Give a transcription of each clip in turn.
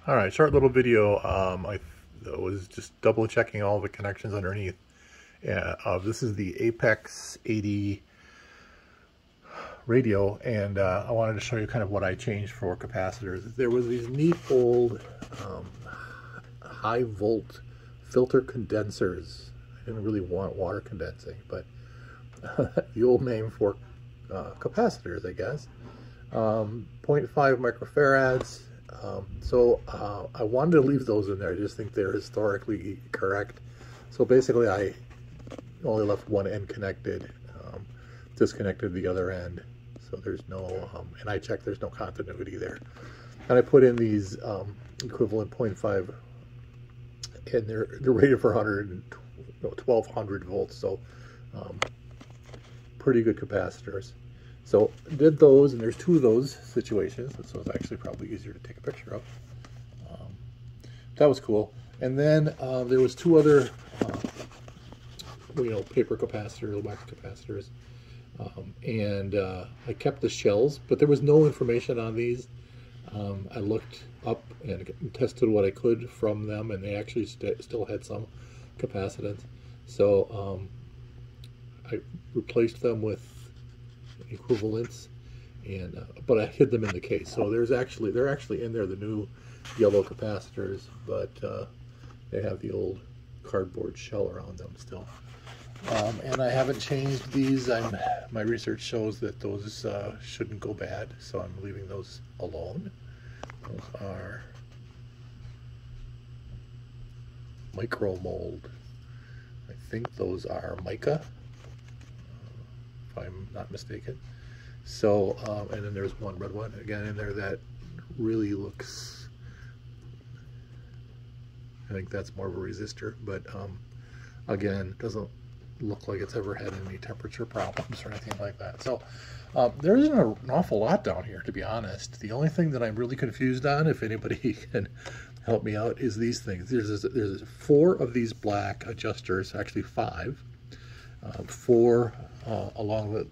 All right, short little video. I was just double checking all the connections underneath. Yeah, this is the Apex 80 radio, and I wanted to show you kind of what I changed for capacitors. There was these neat old high volt filter condensers. I didn't really want water condensing, but the old name for capacitors, I guess. 0.5 microfarads. I wanted to leave those in there. I just think they're historically correct. So basically I only left one end connected, disconnected the other end. So there's no, and I checked, there's no continuity there. And I put in these equivalent 0.5, and they're rated for 1200 volts. So pretty good capacitors. So did those, and there's two of those situations, so it's actually probably easier to take a picture of. That was cool. And then there was two other, paper capacitors, wax capacitors, and I kept the shells, but there was no information on these. I looked up and tested what I could from them, and they actually still had some capacitance. So I replaced them with equivalents, and but I hid them in the case. So they're actually in there, the new yellow capacitors, but they have the old cardboard shell around them still. And I haven't changed these. My research shows that those shouldn't go bad, so I'm leaving those alone. Those are micro mold. I think those are mica, if I'm not mistaken. So, and then there's one red one again in there that really looks, I think that's more of a resistor, but again, doesn't look like it's ever had any temperature problems or anything like that. So there isn't an awful lot down here, to be honest. The only thing that I'm really confused on, if anybody can help me out, is these things. There's 4 of these black adjusters, actually 5. 4 along the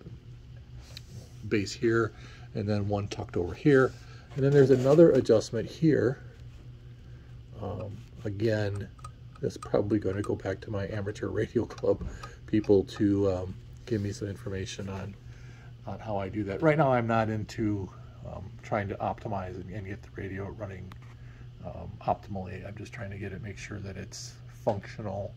base here, and then 1 tucked over here, and then there's another adjustment here. Again, that's probably going to go back to my amateur radio club people to give me some information on how I do that. Right now I'm not into trying to optimize and get the radio running optimally. I'm just trying to get it, make sure that it's functional,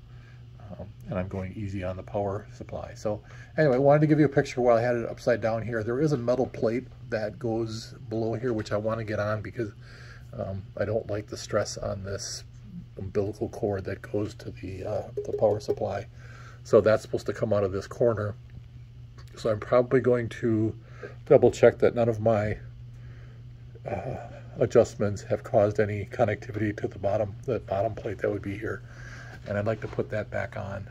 and I'm going easy on the power supply. So anyway, I wanted to give you a picture while I had it upside down here. There is a metal plate that goes below here, which I want to get on because I don't like the stress on this umbilical cord that goes to the power supply. So that's supposed to come out of this corner. So I'm probably going to double check that none of my adjustments have caused any connectivity to the bottom plate that would be here. And I'd like to put that back on.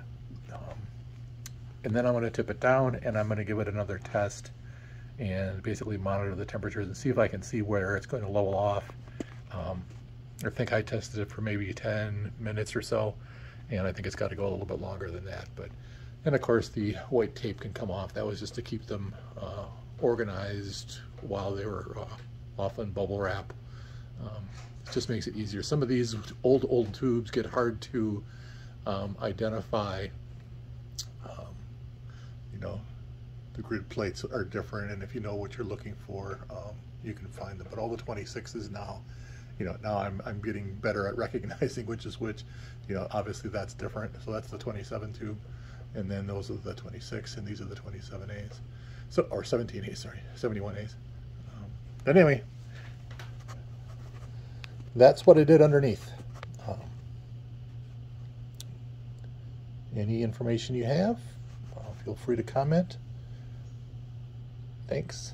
And then I'm going to tip it down, and I'm going to give it another test and basically monitor the temperatures and see if I can see where it's going to level off. I think I tested it for maybe 10 minutes or so, and I think it's got to go a little bit longer than that. And of course the white tape can come off. That was just to keep them organized while they were off in bubble wrap. It just makes it easier. Some of these old tubes get hard to identify. The grid plates are different, and if you know what you're looking for, you can find them. But all the 26s now, now I'm getting better at recognizing which is which. Obviously that's different. So that's the 27 tube, and then those are the 26, and these are the 27As. So, or 17As, sorry, 71As. But anyway, that's what I did underneath. Any information you have, feel free to comment. Thanks.